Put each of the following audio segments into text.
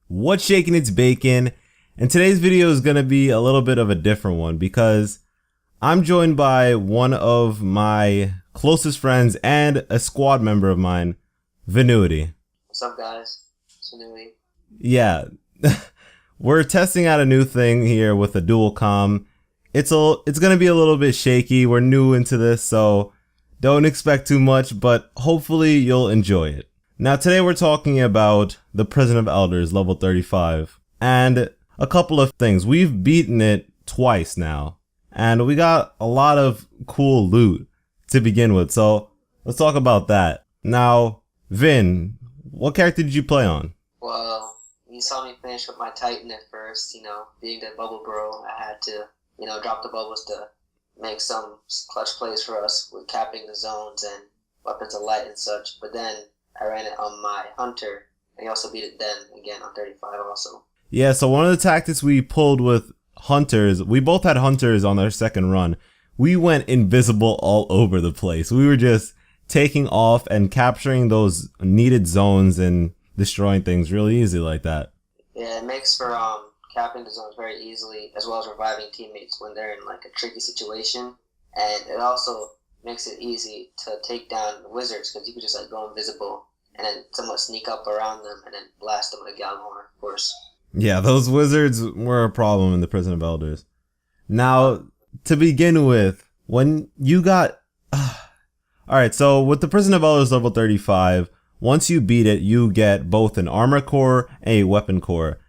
What's shaking? It's Bacon, and today's video is gonna be a little bit of a different one because I'm joined by one of my closest friends and a squad member of mine, Vinuity. What's up, guys? It's Vinuity. Yeah, we're testing out a new thing here with a dual comm. It's gonna be a little bit shaky. We're new into this, so don't expect too much, but hopefully you'll enjoy it. Now today we're talking about the Prison of Elders level 35 and a couple of things. We've beaten it twice now and we got a lot of cool loot to begin with, so let's talk about that. Now Vin, what character did you play on? Well, you saw me finish with my Titan at first, being the bubble bro, I had to, drop the bubbles to make some clutch plays for us with capping the zones and weapons of light and such, but then I ran it on my Hunter, and he also beat it then, again, on 35 also. Yeah, so one of the tactics we pulled with Hunters, we both had Hunters on our second run. We went invisible all over the place. We were just taking off and capturing those needed zones and destroying things really easy like that. Yeah, it makes for capping the zones very easily, as well as reviving teammates when they're in like a tricky situation, and it also makes it easy to take down the wizards because you can just like go invisible and then somewhat sneak up around them and then blast them with a Gallhorn, of course. Yeah, those wizards were a problem in the Prison of Elders. Now, to begin with, when you got... Alright, so with the Prison of Elders level 35, once you beat it, you get both an armor core and a weapon core.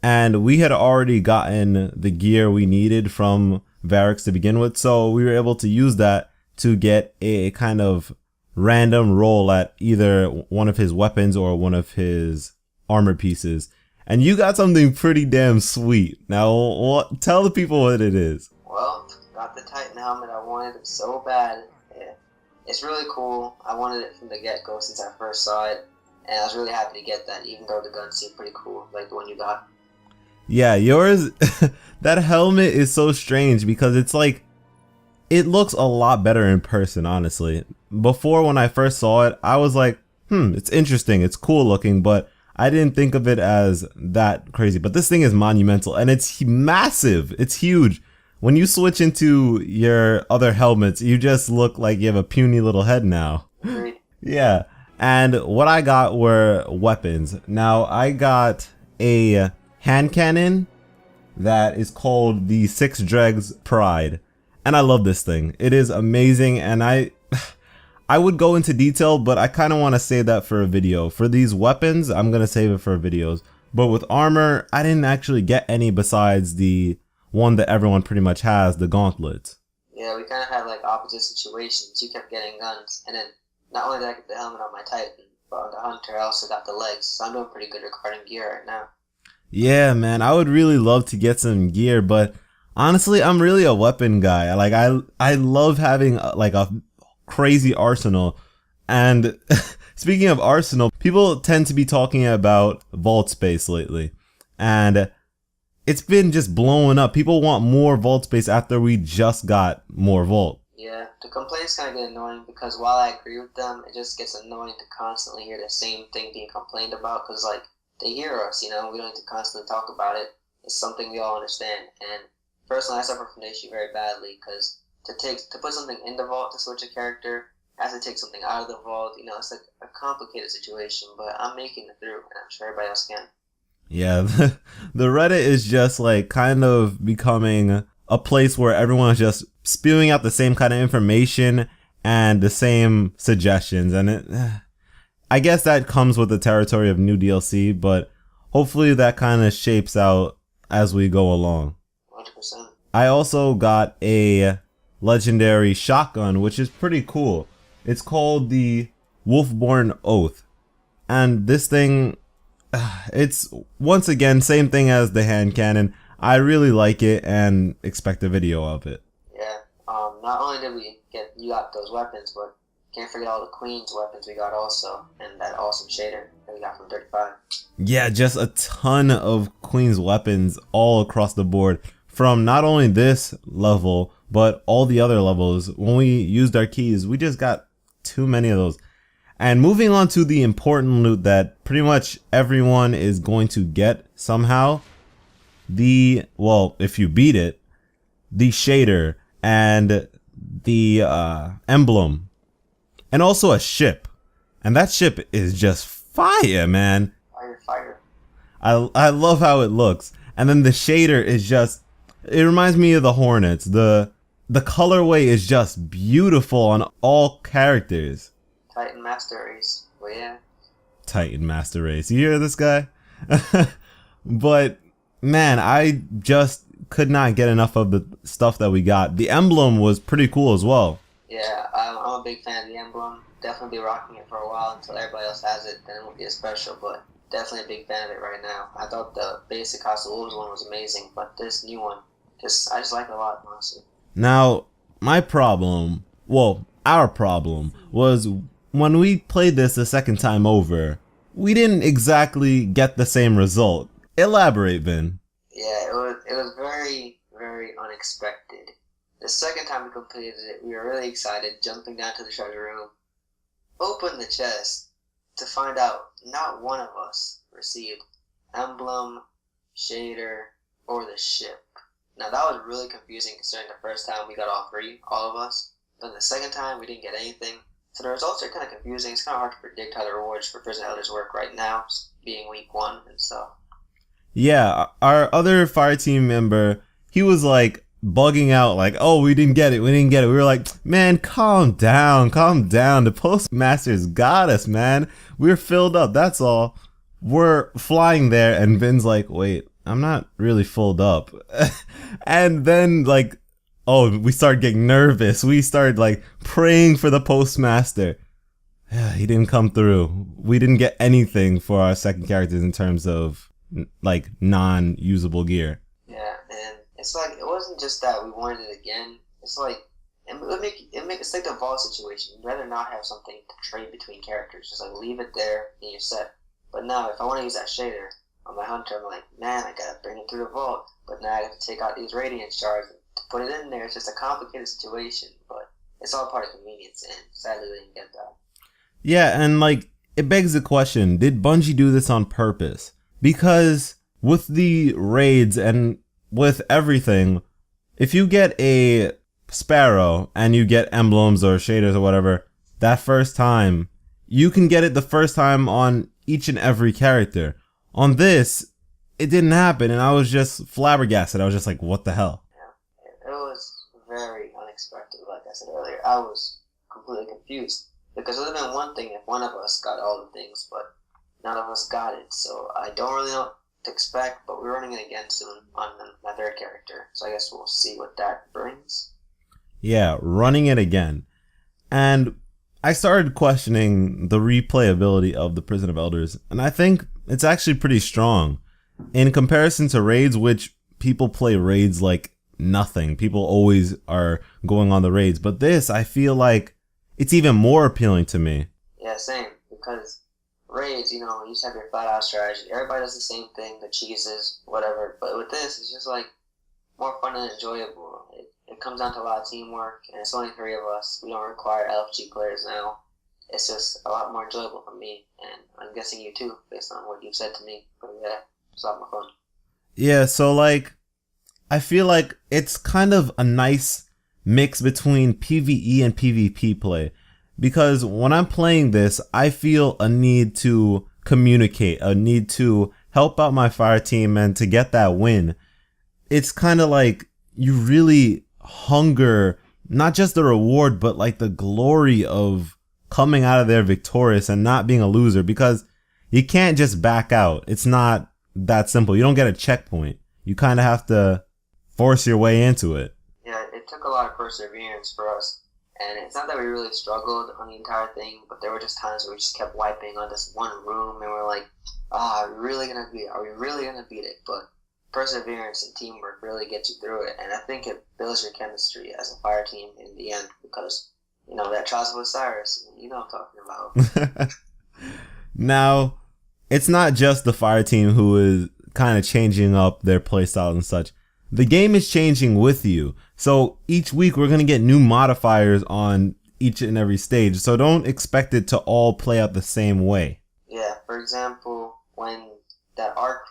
And we had already gotten the gear we needed from Varix to begin with, so we were able to use that to get a kind of random roll at either one of his weapons or one of his armor pieces. And you got something pretty damn sweet. Now, tell the people what it is. Well, got the Titan helmet. I wanted it so bad. Yeah. It's really cool. I wanted it from the get-go since I first saw it. And I was really happy to get that, even though the gun seemed pretty cool, like the one you got. Yeah, yours, that helmet is so strange because it's like, it looks a lot better in person, honestly. Before, when I first saw it, I was like, it's interesting, it's cool looking, but I didn't think of it as that crazy. But this thing is monumental, and it's massive, it's huge. When you switch into your other helmets, you just look like you have a puny little head now. Yeah, and what I got were weapons. Now, I got a hand cannon that is called the Six Dregs Pride. And I love this thing. It is amazing, and I would go into detail, but I kind of want to save that for a video. For these weapons, I'm going to save it for videos. But with armor, I didn't actually get any besides the one that everyone pretty much has, the gauntlets. Yeah, we kind of had like opposite situations. You kept getting guns, and then not only did I get the helmet on my Titan, but on the Hunter I also got the legs. So I'm doing pretty good regarding gear right now. Yeah, man, I would really love to get some gear, but honestly, I'm really a weapon guy. Like I love having like a crazy arsenal. And speaking of arsenal, people tend to be talking about vault space lately. And it's been just blowing up. People want more vault space after we just got more vault. Yeah, the complaints kind of get annoying because while I agree with them, it just gets annoying to constantly hear the same thing being complained about because like they hear us, we don't need to constantly talk about it. It's something we all understand. And personally, I suffer from the issue very badly because to put something in the vault to switch a character, I have to take something out of the vault. It's like a complicated situation, but I'm making it through, and I'm sure everybody else can. Yeah, the Reddit is just like kind of becoming a place where everyone is just spewing out the same kind of information and the same suggestions, and I guess that comes with the territory of new DLC, but hopefully that kind of shapes out as we go along. 100%. I also got a legendary shotgun, which is pretty cool. It's called the Wolfborn Oath. And this thing, it's once again, same thing as the hand cannon. I really like it and expect a video of it. Yeah, not only did you got those weapons, but can't forget all the Queen's weapons we got also, and that awesome shader that we got from 35. Yeah, just a ton of Queen's weapons all across the board. From not only this level, but all the other levels. When we used our keys, we just got too many of those. And moving on to the important loot that pretty much everyone is going to get somehow. Well, if you beat it, the shader and the emblem. And also a ship. And that ship is just fire, man. Fire. I love how it looks. And then the shader is just, it reminds me of the Hornets. The colorway is just beautiful on all characters. Titan Master Race. Well, yeah. Titan Master Race. You hear this guy? But man, I just could not get enough of the stuff that we got. The emblem was pretty cool as well. Yeah, I'm a big fan of the emblem. Definitely be rocking it for a while until everybody else has it. Then it won't be as special, but definitely a big fan of it right now. I thought the basic House of Wolves one was amazing, but this new one, I just like it a lot, honestly. Now, our problem was when we played this the second time over, we didn't exactly get the same result. Elaborate, Vin. Yeah, it was very, very unexpected. The second time we completed it, we were really excited, jumping down to the treasure room, opened the chest to find out not one of us received emblem, shader, or the ship. Now that was really confusing considering the first time we got all three, all of us. But the second time we didn't get anything. So the results are kind of confusing. It's kind of hard to predict how the rewards for Prison Elders work right now, being week 1 and stuff. Yeah, our other fire team member, he was like bugging out like, oh, we didn't get it. We were like, man, calm down. The postmasters got us, man. We're filled up, that's all. We're flying there and Vin's like, wait, I'm not really filled up. And then like, oh, we started getting nervous. We started like praying for the postmaster. He didn't come through. We didn't get anything for our second characters in terms of like non-usable gear. Yeah, and it's like it wasn't just that we wanted it again. It's like it's like the vault situation. You'd rather not have something to trade between characters. Just like leave it there and you're set. But now if I want to use that shader on my hunter, I'm like, man, I gotta bring it through the vault. But now I have to take out these radiant shards to put it in there. It's just a complicated situation, but it's all part of convenience, and sadly they didn't get that. Yeah, and like it begs the question: did Bungie do this on purpose? Because with the raids and with everything, if you get a Sparrow and you get emblems or shaders or whatever, that first time, you can get it the first time on each and every character. On this, it didn't happen, and I was just flabbergasted. I was just like, what the hell? Yeah, it was very unexpected, like I said earlier. I was completely confused. Because it would have been one thing if one of us got all the things, but none of us got it. So I don't really know what to expect, but we're running it again soon on my third character. So I guess we'll see what that brings. Yeah, running it again. And I started questioning the replayability of the Prison of Elders, and I think it's actually pretty strong. In comparison to raids, which people play raids like nothing. People always are going on the raids. But this, I feel like it's even more appealing to me. Yeah, same. Because raids, you just have your flat out strategy. Everybody does the same thing, the cheeses, whatever. But with this, it's just like more fun and enjoyable. It comes down to a lot of teamwork, and it's only 3 of us. We don't require LFG players now. It's just a lot more enjoyable for me, and I'm guessing you too, based on what you've said to me. But yeah, it's a lot more fun. Yeah, so like, I feel like it's kind of a nice mix between PvE and PvP play. Because when I'm playing this, I feel a need to communicate, a need to help out my fire team and to get that win. It's kind of like you really hunger, not just the reward, but like the glory of coming out of there victorious and not being a loser, because you can't just back out. It's not that simple. You don't get a checkpoint. You kind of have to force your way into it. Yeah, it took a lot of perseverance for us. And it's not that we really struggled on the entire thing, but there were just times where we just kept wiping on this one room, and we're like, are we really going to beat it? Are we really going to beat it? But perseverance and teamwork really gets you through it, and I think it builds your chemistry as a fire team in the end, because, that Trials of Osiris, what I'm talking about. Now, it's not just the fire team who is kind of changing up their playstyle and such. The game is changing with you. So each week we're going to get new modifiers on each and every stage, so don't expect it to all play out the same way. Yeah, for example, when that arc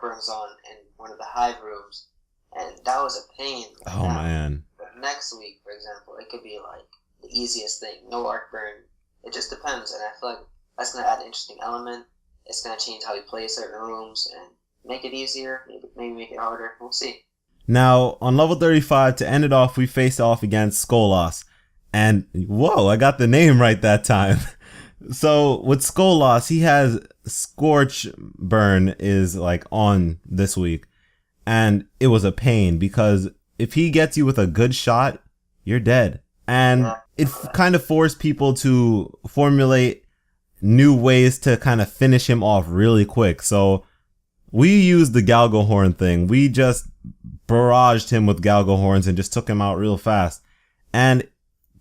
burns on in one of the hive rooms, and that was a pain. Oh man. But next week, for example, it could be like the easiest thing, no arc burn. It just depends, and I feel like that's gonna add an interesting element. It's gonna change how we play certain rooms and make it easier, maybe make it harder. We'll see. Now, on level 35, to end it off, we faced off against Skolas. And, whoa, I got the name right that time. So, with Skolas, he has Scorch Burn is, like, on this week. And it was a pain, because if he gets you with a good shot, you're dead. And it kind of forced people to formulate new ways to kind of finish him off really quick. So, we used the Galgahorn thing. We just barraged him with Galgahorns and just took him out real fast. And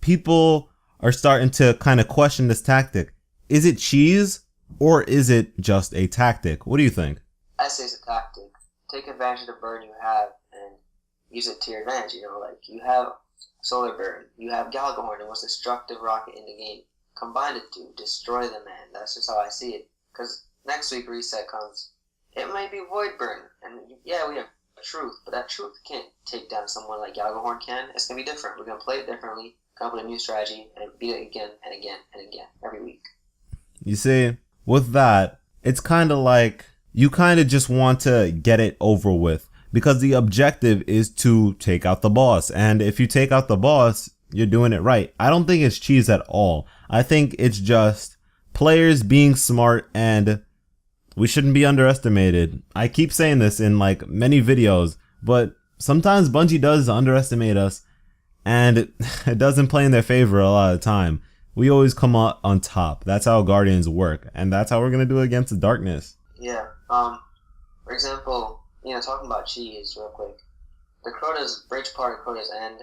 people are starting to kind of question this tactic. Is it cheese or is it just a tactic? What do you think? I say it's a tactic. Take advantage of the burn you have and use it to your advantage. You know, like you have Solar Burn, you have Galgahorn, the most destructive rocket in the game. Combine the two, destroy the man. That's just how I see it. Because next week reset comes. It might be Void Burn, and yeah, we have Truth, but that Truth can't take down someone like Galgahorn can. It's going to be different. We're going to play it differently, come up with a new strategy, and beat it again and again and again every week. You see, with that, it's kind of like you kind of just want to get it over with, because the objective is to take out the boss, and if you take out the boss, you're doing it right. I don't think it's cheese at all. I think it's just players being smart, and we shouldn't be underestimated. I keep saying this in like many videos, but sometimes Bungie does underestimate us, and it doesn't play in their favor a lot of the time. We always come out on top. That's how Guardians work, and that's how we're going to do it against the darkness. Yeah. For example, talking about cheese real quick. The Crota's bridge part of Crota's End,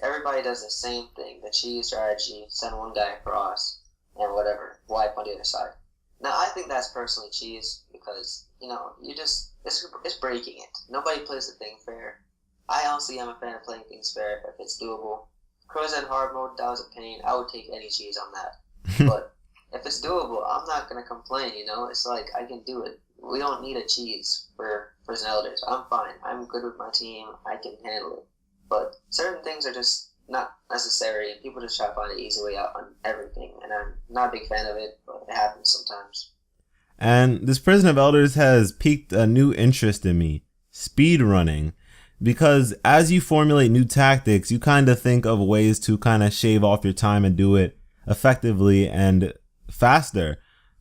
everybody does the same thing. The cheese strategy, send one guy across, and whatever, wipe on the other side. Now, I think that's personally cheese because, it's breaking it. Nobody plays the thing fair. I honestly am a fan of playing things fair if it's doable. Crow's End hard mode, that was a pain. I would take any cheese on that. But if it's doable, I'm not going to complain, It's like, I can do it. We don't need a cheese for Prison Elders. I'm fine. I'm good with my team. I can handle it. But certain things are just not necessary, and people just try to find an easy way out on everything, and I'm not a big fan of it, but it happens sometimes. And this Prison of Elders has piqued a new interest in me, speed running, because as you formulate new tactics, you kind of think of ways to kind of shave off your time and do it effectively and faster.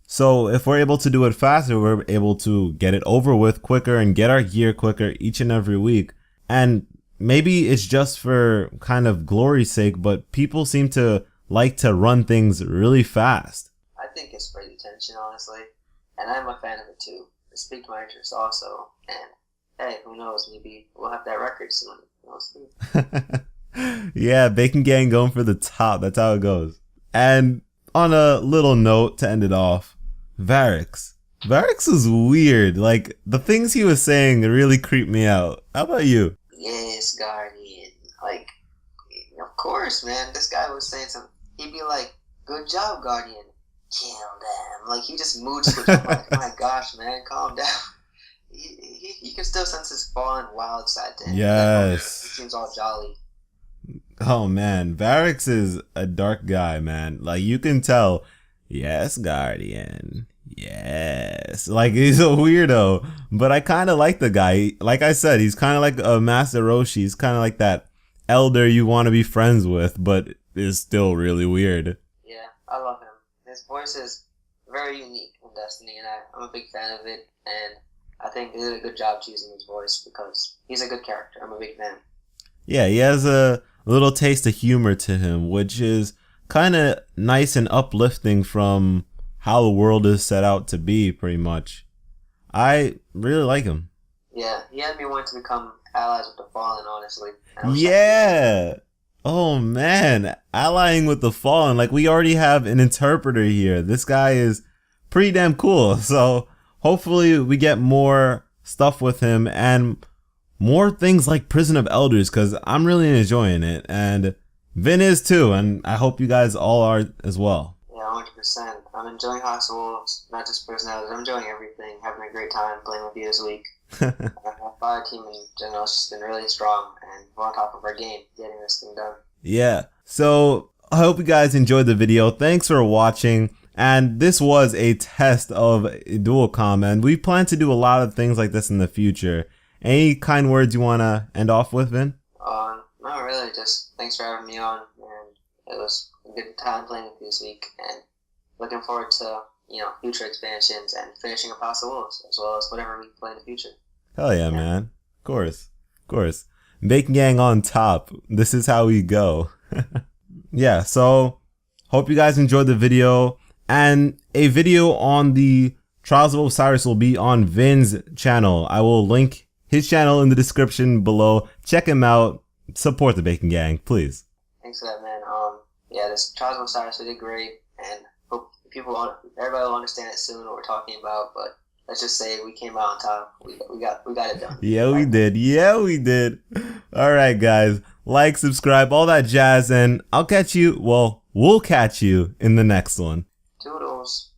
So if we're able to do it faster, we're able to get it over with quicker and get our gear quicker each and every week. And maybe it's just for kind of glory's sake, but people seem to like to run things really fast. I think it's for the attention, honestly. And I'm a fan of it too. It speaks my interest also. And hey, who knows, maybe we'll have that record soon. We'll see. Yeah, Bacon Gang going for the top. That's how it goes. And on a little note to end it off, Varix. Varix is weird. Like, the things he was saying really creeped me out. How about you? Yes, Guardian. Like, of course, man. This guy was saying something. He'd be like, good job, Guardian. Kill them. Like, he just mood switched. I'm like, my gosh, man, calm down. You can still sense his fallen wild side to him. Yes. He seems all jolly. Oh, man. Varix is a dark guy, man. Like, you can tell. Yes, Guardian. Yes. Like, he's a weirdo. But I kind of like the guy. Like I said, he's kind of like a Master Roshi. He's kind of like that elder you want to be friends with, but is still really weird. Yeah, I love him. His voice is very unique in Destiny, and I'm a big fan of it. And I think they did a good job choosing his voice because he's a good character. I'm a big fan. Yeah, he has a little taste of humor to him, which is kind of nice and uplifting from how the world is set out to be, pretty much. I really like him. Yeah, he had me want to become allies with the Fallen, honestly. Yeah! Oh man, allying with the Fallen. Like, we already have an interpreter here. This guy is pretty damn cool. So hopefully we get more stuff with him and more things like Prison of Elders, because I'm really enjoying it. And Vin is too, and I hope you guys all are as well. Yeah, 100%. I'm enjoying House of Wolves, not just personalities. I'm enjoying everything. Having a great time playing with you this week. Our fire team in general has just been really strong, and we're on top of our game, getting this thing done. Yeah. So I hope you guys enjoyed the video. Thanks for watching. And this was a test of Dualcomm, and we plan to do a lot of things like this in the future. Any kind words you want to end off with, Vin? Not really. Just thanks for having me on, and it was a good time playing with you this week, and looking forward to future expansions and finishing up House of Wolves, as well as whatever we play in the future. Hell yeah, man. Of course. Of course. Bacon Gang on top. This is how we go. Yeah, so hope you guys enjoyed the video. And a video on the Trials of Osiris will be on Vin's channel. I will link his channel in the description below. Check him out. Support the Bacon Gang, please. Thanks for that, man. Yeah, this Trials of Osiris, we did great, and hope everybody will understand it soon what we're talking about. But let's just say we came out on top. We got it done. Yeah, we did. Yeah, we did. All right, guys. Like, subscribe, all that jazz, and I'll catch you. Well, we'll catch you in the next one. Toodles.